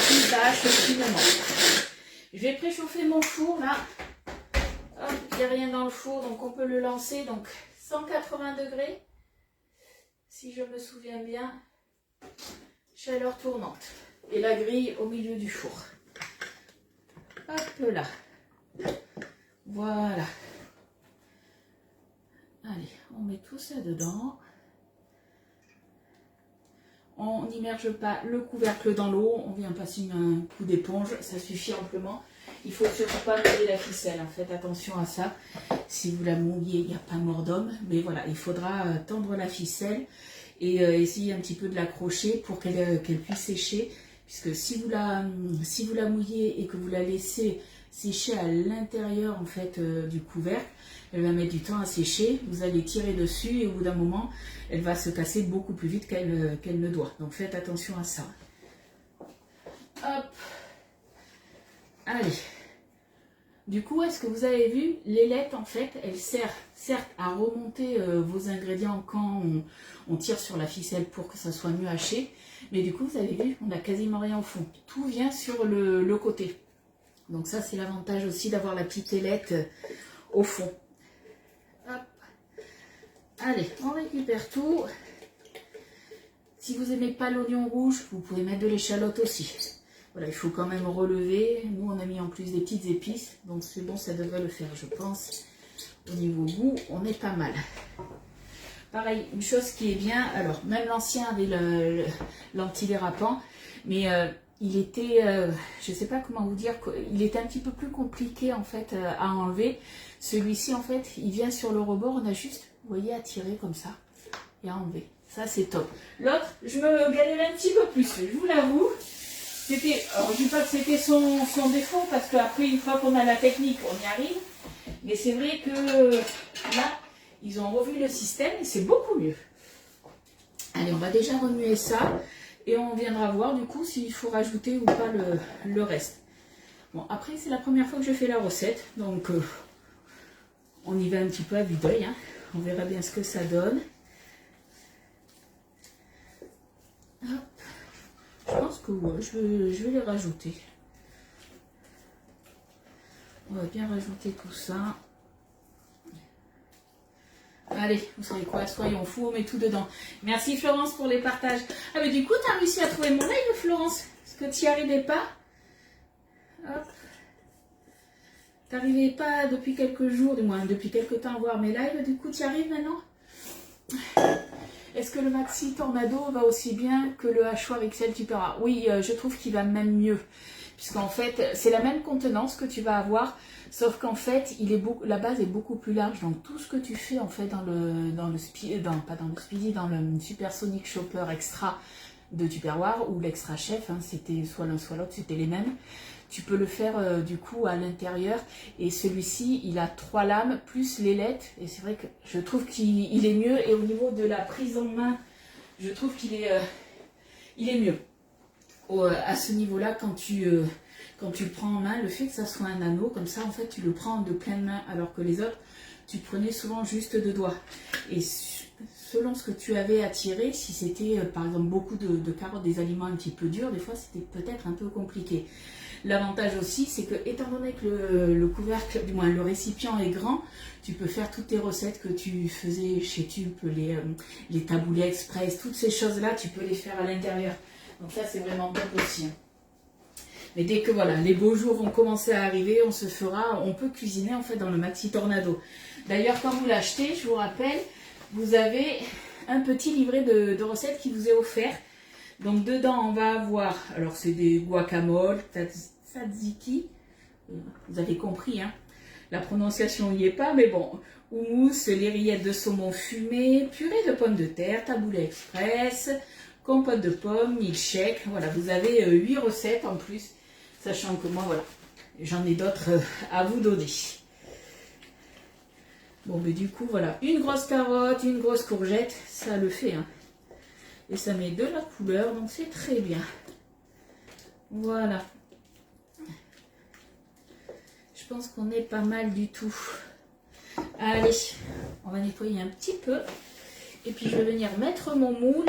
plus ça hache finement. Je vais préchauffer mon four là. Hop, il n'y a rien dans le four, donc on peut le lancer. Donc 180 degrés, si je me souviens bien. Chaleur tournante. Et la grille au milieu du four. Hop là. Voilà. Allez, on met tout ça dedans. On n'immerge pas le couvercle dans l'eau. On vient passer un coup d'éponge. Ça suffit amplement. Il ne faut surtout pas mouiller la ficelle. Faites attention à ça. Si vous la mouillez, il n'y a pas mort d'homme. Mais voilà, il faudra tendre la ficelle et essayer un petit peu de l'accrocher pour qu'elle puisse sécher. puisque si vous la mouillez et que vous la laissez sécher à l'intérieur en fait du couvercle, elle va mettre du temps à sécher, vous allez tirer dessus et au bout d'un moment, elle va se casser beaucoup plus vite qu'elle ne doit. Donc faites attention à ça. Hop. Allez. Du coup, est-ce que vous avez vu, l'ailette en fait, elle sert certes à remonter vos ingrédients quand on tire sur la ficelle pour que ça soit mieux haché. Mais du coup, vous avez vu, on n'a quasiment rien au fond. Tout vient sur le côté. Donc ça, c'est l'avantage aussi d'avoir la petite ailette au fond. Hop. Allez, on récupère tout. Si vous n'aimez pas l'oignon rouge, vous pouvez mettre de l'échalote aussi. Voilà, il faut quand même relever. Nous, on a mis en plus des petites épices. Donc c'est bon, ça devrait le faire, je pense. Au niveau goût, on est pas mal. Pareil, une chose qui est bien, alors même l'ancien avait l'antidérapant, mais il était, je ne sais pas comment vous dire, il était un petit peu plus compliqué en fait à enlever. Celui-ci en fait, il vient sur le rebord, on a juste, vous voyez, à tirer comme ça et à enlever. Ça c'est top. L'autre, je me galérais un petit peu plus, je vous l'avoue. Alors je ne dis pas que c'était son défaut, parce qu'après, une fois qu'on a la technique, on y arrive. Mais c'est vrai que là, ils ont revu le système et c'est beaucoup mieux. Allez, on va déjà remuer ça et on viendra voir du coup s'il faut rajouter ou pas le reste. Bon, après, c'est la première fois que je fais la recette, donc on y va un petit peu à vue d'œil, hein. On verra bien ce que ça donne. Hop. Je pense que ouais, je vais les rajouter. On va bien rajouter tout ça. Allez, vous savez quoi, soyons fous, on met tout dedans. Merci Florence pour les partages. Ah mais du coup, tu as réussi à trouver mon live, Florence? Parce que tu n'y arrivais pas. Hop. Tu n'arrivais pas depuis quelques jours, du moins depuis quelques temps à voir mes lives. Du coup, tu y arrives maintenant? Est-ce que le Maxi Tornado va aussi bien que le hachoir XL Tupperware? Oui, je trouve qu'il va même mieux. Puisqu'en fait, c'est la même contenance que tu vas avoir, sauf qu'en fait, la base est beaucoup plus large. Donc tout ce que tu fais en fait dans le Supersonic Chopper Extra de Tupperware ou l'Extra Chef, hein, c'était soit l'un soit l'autre, c'était les mêmes. Tu peux le faire du coup à l'intérieur, et celui-ci il a 3 lames plus l'ailette, et c'est vrai que je trouve qu'il est mieux, et au niveau de la prise en main je trouve qu'il est, mieux à ce niveau là quand tu le prends en main. Le fait que ça soit un anneau comme ça, en fait tu le prends de pleine main, alors que les autres tu prenais souvent juste de doigts, et selon ce que tu avais à tirer, si c'était par exemple beaucoup de carottes, des aliments un petit peu durs, des fois c'était peut-être un peu compliqué. L'avantage aussi, c'est que étant donné que le couvercle, du moins le récipient est grand, tu peux faire toutes tes recettes que tu faisais chez Tup, les taboulés express, toutes ces choses-là, tu peux les faire à l'intérieur. Donc ça, c'est vraiment top aussi. Mais dès que voilà, les beaux jours vont commencer à arriver, on peut cuisiner en fait dans le Maxi Tornado. D'ailleurs, quand vous l'achetez, je vous rappelle, vous avez un petit livret de recettes qui vous est offert. Donc dedans, on va avoir, alors c'est des guacamole, tzatziki, vous avez compris, hein, la prononciation n'y est pas, mais bon, houmous, les rillettes de saumon fumé, purée de pommes de terre, taboulé express, compote de pommes, milkshake, voilà, vous avez 8 recettes en plus, sachant que moi, voilà, j'en ai d'autres à vous donner. Bon, mais du coup, voilà, une grosse carotte, une grosse courgette, ça le fait, hein. Et ça met de la couleur, donc c'est très bien. Voilà. Je pense qu'on est pas mal du tout. Allez, on va nettoyer un petit peu. Et puis je vais venir mettre mon moule.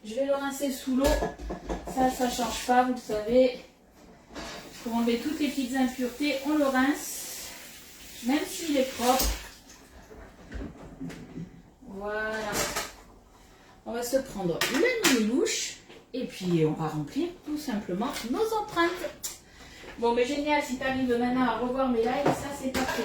Je vais le rincer sous l'eau. Ça ne change pas, vous le savez. Pour enlever toutes les petites impuretés, on le rince. Même s'il est propre. Voilà. On va se prendre la mini-louche et puis on va remplir tout simplement nos empreintes. Bon, mais génial, si tu arrives maintenant à revoir mes lives, ça c'est parfait.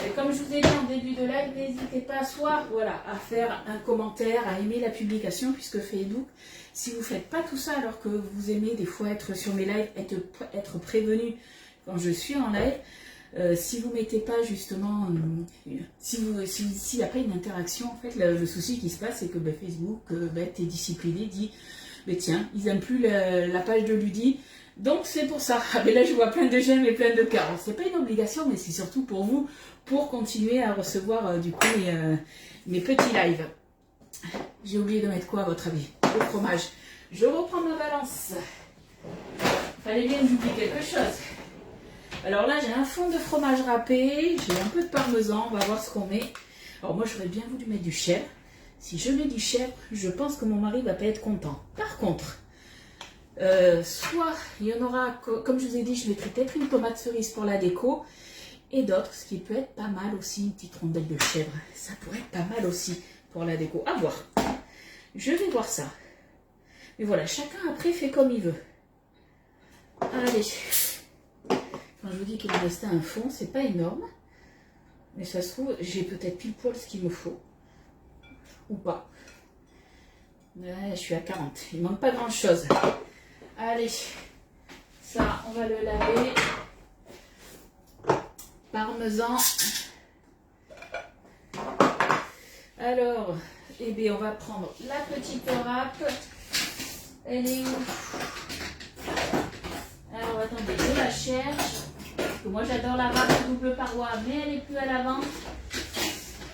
Et comme je vous ai dit en début de live, n'hésitez pas soit voilà, à faire un commentaire, à aimer la publication, puisque Facebook, si vous ne faites pas tout ça alors que vous aimez des fois être sur mes lives, être prévenu quand je suis en live, Si vous mettez pas justement, s'il n'y a pas une interaction, en fait, le souci qui se passe, c'est que ben, Facebook, bête et discipliné, dit, mais tiens, ils n'aiment plus la page de Ludie, donc c'est pour ça. Ah, mais là, je vois plein de j'aime et plein de cœurs. C'est pas une obligation, mais c'est surtout pour vous, pour continuer à recevoir du coup mes petits lives. J'ai oublié de mettre quoi à votre avis? Le fromage. Je reprends ma balance. Fallait bien que j'oublie quelque chose. Alors là, j'ai un fond de fromage râpé, j'ai un peu de parmesan, on va voir ce qu'on met. Alors moi, j'aurais bien voulu mettre du chèvre. Si je mets du chèvre, je pense que mon mari va pas être content. Par contre, soit il y en aura, comme je vous ai dit, je mettrai peut-être une tomate cerise pour la déco. Et d'autres, ce qui peut être pas mal aussi, une petite rondelle de chèvre. Ça pourrait être pas mal aussi pour la déco. À voir. Je vais voir ça. Mais voilà, chacun après fait comme il veut. Allez. Quand je vous dis qu'il me restait un fond, c'est pas énorme. Mais ça se trouve, j'ai peut-être pile poil ce qu'il me faut. Ou pas. Ouais, je suis à 40. Il manque pas grand chose. Allez. Ça, on va le laver. Parmesan. Alors, eh bien, on va prendre la petite râpe. Elle est où? Alors, attendez, je la cherche. Parce que moi, j'adore la râpe double paroi, mais elle n'est plus à l'avant.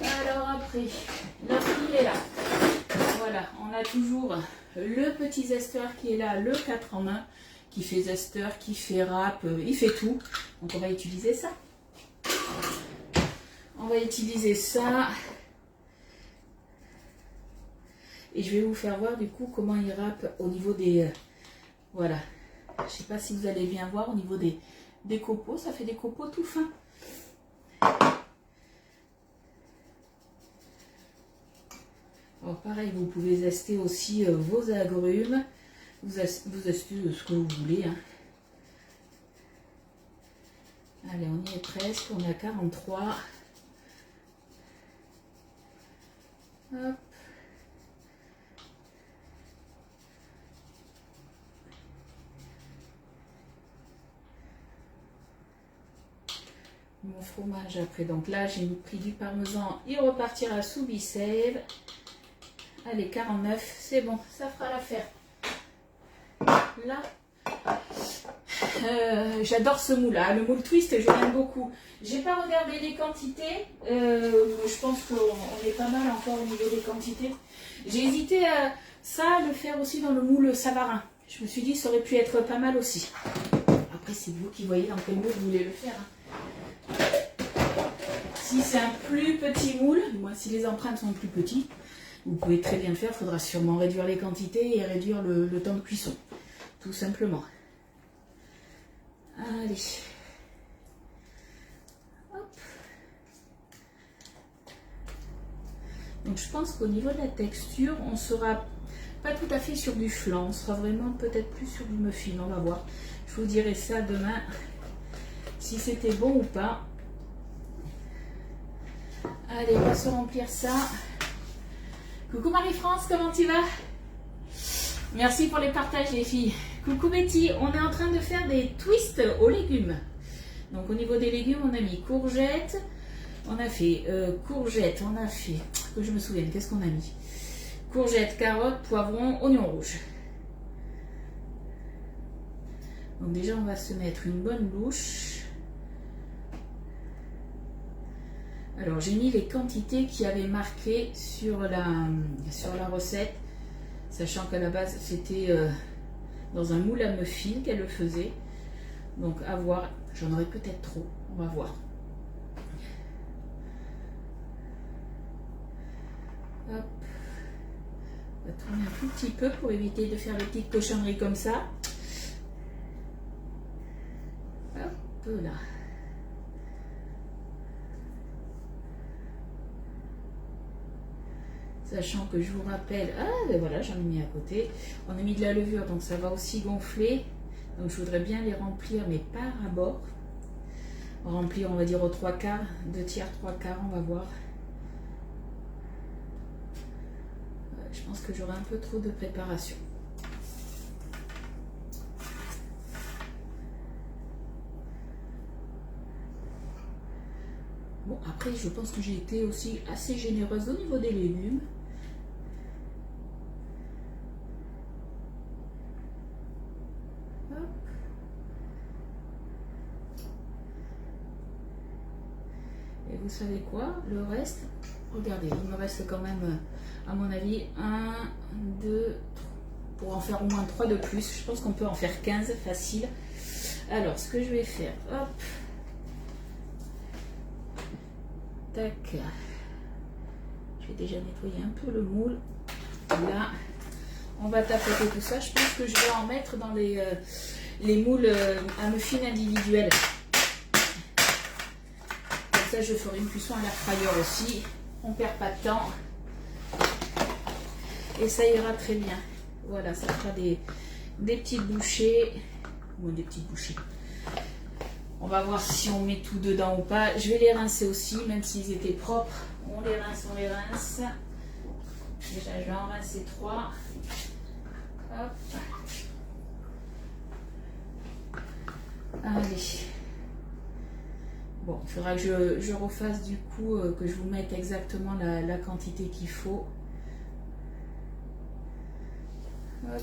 Alors, après, le fil est là. Voilà, on a toujours le petit zesteur qui est là, le 4 en 1, qui fait zester, qui fait râpe, il fait tout. Donc, on va utiliser ça. On va utiliser ça. Et je vais vous faire voir du coup comment il râpe au niveau des... voilà. Je ne sais pas si vous allez bien voir au niveau des copeaux. Ça fait des copeaux tout fins. Alors pareil, vous pouvez zester aussi vos agrumes. Vous zestez ce que vous voulez. Hein. Allez, on y est presque. On est à 43. Hop. Mon fromage après. Donc là, j'ai pris du parmesan. Il repartira sous Bicève. Allez, 49. C'est bon, ça fera l'affaire. Là, j'adore ce moule-là. Le moule twist, je l'aime beaucoup. J'ai pas regardé les quantités. Je pense qu'on est pas mal encore au niveau des quantités. J'ai hésité à ça, le faire aussi dans le moule Savarin. Je me suis dit, ça aurait pu être pas mal aussi. Après, c'est vous qui voyez dans quel moule vous voulez le faire. Hein. Si c'est un plus petit moule, moi si les empreintes sont plus petites, vous pouvez très bien le faire. Il faudra sûrement réduire les quantités et réduire le temps de cuisson. Tout simplement. Allez. Hop. Donc je pense qu'au niveau de la texture, on sera pas tout à fait sur du flan. On sera vraiment peut-être plus sur du muffin. On va voir. Je vous dirai ça demain. Si c'était bon ou pas. Allez, on va se remplir ça. Coucou Marie-France, comment tu vas? Merci pour les partages les filles. Coucou Betty, on est en train de faire des twists aux légumes. Donc au niveau des légumes, on a mis courgettes. On a fait courgettes, on a fait, que je me souvienne, qu'est-ce qu'on a mis? Courgettes, carottes, poivrons, oignons rouges. Donc déjà, on va se mettre une bonne louche. Alors j'ai mis les quantités qui avaient marqué sur la recette, sachant qu'à la base c'était dans un moule à muffin qu'elle le faisait. Donc à voir, j'en aurai peut-être trop, on va voir. Hop. On va tourner un tout petit peu pour éviter de faire des petites cochonneries comme ça. Hop là. Sachant que je vous rappelle, ah ben voilà, j'en ai mis à côté. On a mis de la levure, donc ça va aussi gonfler. Donc je voudrais bien les remplir, mais par à bord. Remplir, on va dire aux 3/4, 2 tiers, 3/4, on va voir. Je pense que j'aurai un peu trop de préparation. après, je pense que j'ai été aussi assez généreuse au niveau des légumes. Hop. Et vous savez quoi? Le reste, regardez, il me reste quand même, à mon avis, 1, 2, 3. Pour en faire au moins 3 de plus. Je pense qu'on peut en faire 15 facile. Alors, ce que je vais faire, hop. Tac. Je vais déjà nettoyer un peu le moule. Là, on va tapoter tout ça. Je pense que je vais en mettre dans les moules à muffins individuels. Comme ça, je ferai une cuisson à l'air fryer aussi. On ne perd pas de temps. Et ça ira très bien. Voilà, ça fera des petites bouchées. Ou des petites bouchées. On va voir si on met tout dedans ou pas. Je vais les rincer aussi, même s'ils étaient propres. On les rince, on les rince. Déjà, je vais en rincer 3. Hop. Allez. Bon, il faudra que je refasse du coup, que je vous mette exactement la quantité qu'il faut. Hop.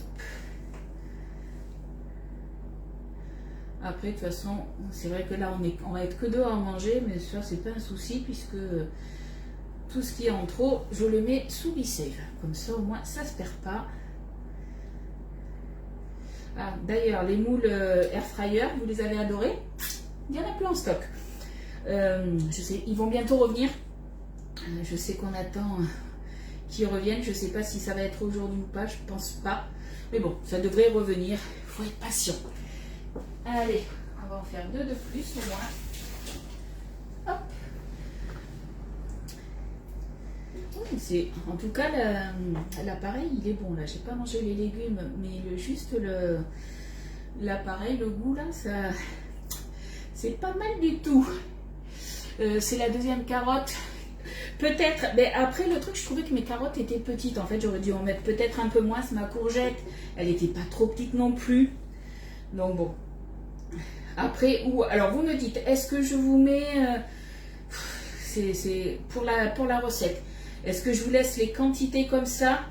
Après, de toute façon, c'est vrai que là, on va être que deux à manger, mais ça, c'est pas un souci, puisque tout ce qui est en trop, je le mets sous Be-Save. Comme ça, au moins, ça se perd pas. Ah, d'ailleurs, les moules air fryer, vous les avez adorés? Il n'y en a plus en stock. Je sais, ils vont bientôt revenir. Je sais qu'on attend qu'ils reviennent. Je sais pas si ça va être aujourd'hui ou pas, je pense pas. Mais bon, ça devrait revenir. Il faut être patient. Allez, on va en faire 2 de plus au moins. Hop. Oui, en tout cas, l'appareil, il est bon. Là, j'ai pas mangé les légumes, mais juste l'appareil, le goût, là, ça, c'est pas mal du tout. C'est la deuxième carotte. Peut-être, mais après le truc, je trouvais que mes carottes étaient petites. En fait, j'aurais dû en mettre peut-être un peu moins. Ma courgette, elle n'était pas trop petite non plus. Donc bon. Après, alors vous me dites, est-ce que je vous mets, c'est pour la recette, est-ce que je vous laisse les quantités comme ça?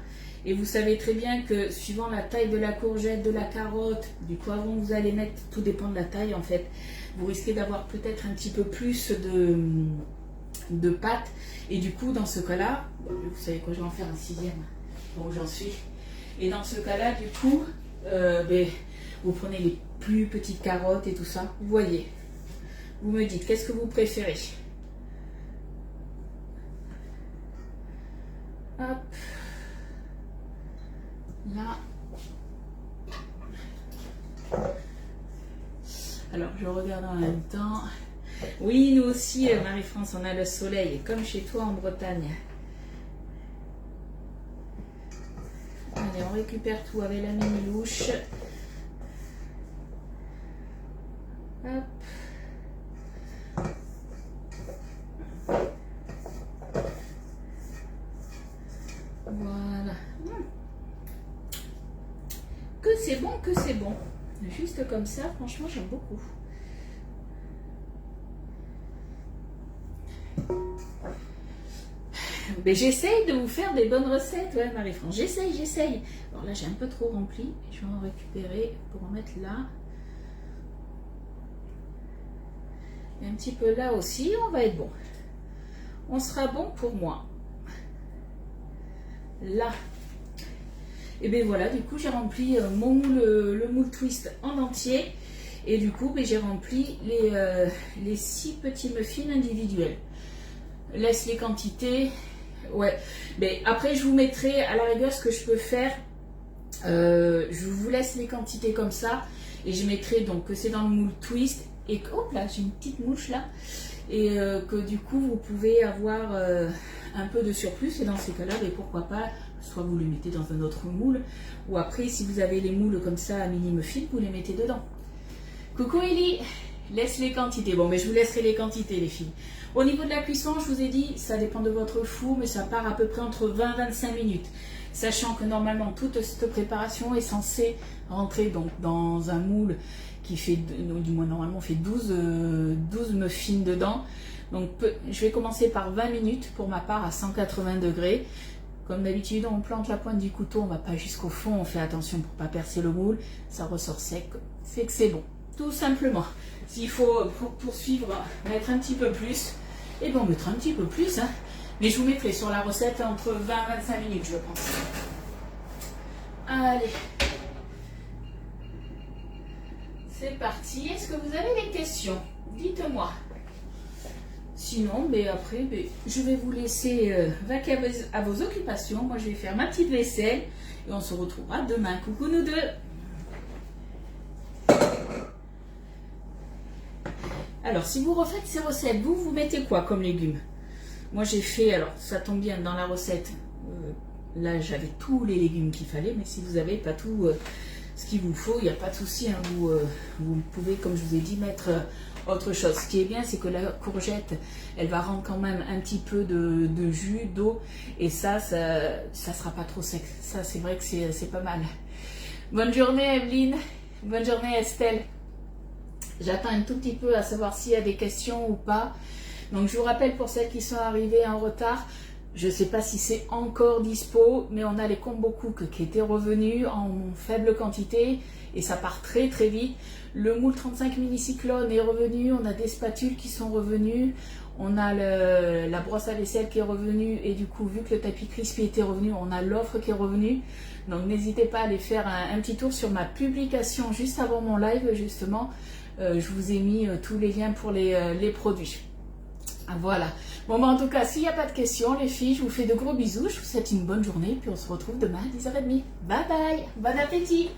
Et vous savez très bien que suivant la taille de la courgette, de la carotte, du poivron, vous allez mettre, tout dépend de la taille en fait. Vous risquez d'avoir peut-être un petit peu plus de pâte. Et du coup, dans ce cas-là, vous savez quoi, je vais en faire un 6e. Bon, j'en suis. Et dans ce cas-là, du coup, vous prenez les plus petites carottes et tout ça. Vous voyez. Vous me dites, qu'est-ce que vous préférez? Hop. Là. Alors, je regarde en même temps. Oui, nous aussi, Marie-France, on a le soleil, comme chez toi en Bretagne. Allez, on récupère tout avec la mini-louche. Hop. Voilà. Que c'est bon, que c'est bon. Juste comme ça, franchement, j'aime beaucoup. Mais j'essaye de vous faire des bonnes recettes, ouais, Marie-France. J'essaye. Alors là, j'ai un peu trop rempli. Je vais en récupérer pour en mettre là. Et un petit peu là aussi, on va être bon. On sera bon pour moi. Là. Et bien voilà, du coup, j'ai rempli mon moule, le moule twist en entier. Et du coup, j'ai rempli les 6 petits muffins individuels. Laisse les quantités. Ouais. Mais après, je vous mettrai à la rigueur ce que je peux faire. Je vous laisse les quantités comme ça. Et je mettrai donc que c'est dans le moule twist. Et que, hop là, j'ai une petite mouche là. Et que du coup, vous pouvez avoir un peu de surplus. Et dans ces cas-là, pourquoi pas, soit vous les mettez dans un autre moule. Ou après, si vous avez les moules comme ça à mini muffin, vous les mettez dedans. Coucou Ellie, laisse les quantités. Bon, mais je vous laisserai les quantités, les filles. Au niveau de la cuisson, je vous ai dit, ça dépend de votre four, mais ça part à peu près entre 20 et 25 minutes. Sachant que normalement, toute cette préparation est censée rentrer donc, dans un moule qui fait, du moins normalement, fait 12 muffins dedans. Donc je vais commencer par 20 minutes pour ma part à 180 degrés. Comme d'habitude, on plante la pointe du couteau, on ne va pas jusqu'au fond, on fait attention pour ne pas percer le moule, ça ressort sec, c'est que c'est bon. Tout simplement. S'il faut pour poursuivre, mettre un petit peu plus, et bien on mettra un petit peu plus, hein. Mais je vous mettrai sur la recette entre 20 et 25 minutes, je pense. Allez. C'est parti. Est-ce que vous avez des questions? Dites-moi. Sinon, après, je vais vous laisser vaquer à vos occupations. Moi, je vais faire ma petite vaisselle et on se retrouvera demain. Coucou nous deux. Alors, si vous refaites ces recettes, vous mettez quoi comme légumes? Moi, j'ai fait, alors ça tombe bien, dans la recette, là, j'avais tous les légumes qu'il fallait, mais si vous n'avez pas tout ce qu'il vous faut, il n'y a pas de souci. Hein, vous pouvez, comme je vous ai dit, mettre autre chose. Ce qui est bien, c'est que la courgette, elle va rendre quand même un petit peu de jus, d'eau, et ça sera pas trop sec. Ça, c'est vrai que c'est pas mal. Bonne journée, Evelyne. Bonne journée, Estelle. J'attends un tout petit peu à savoir s'il y a des questions ou pas. Donc, je vous rappelle pour celles qui sont arrivées en retard, je ne sais pas si c'est encore dispo, mais on a les combo cook qui étaient revenus en faible quantité et ça part très très vite. Le moule 35 mini-cyclone est revenu, on a des spatules qui sont revenues, on a la brosse à vaisselle qui est revenue et du coup, vu que le tapis crispy était revenu, on a l'offre qui est revenue. Donc, n'hésitez pas à aller faire un petit tour sur ma publication juste avant mon live, justement. Je vous ai mis tous les liens pour les produits. Voilà. Bon, en tout cas, s'il n'y a pas de questions, les filles, je vous fais de gros bisous. Je vous souhaite une bonne journée. Puis on se retrouve demain à 10h30. Bye bye. Bon appétit.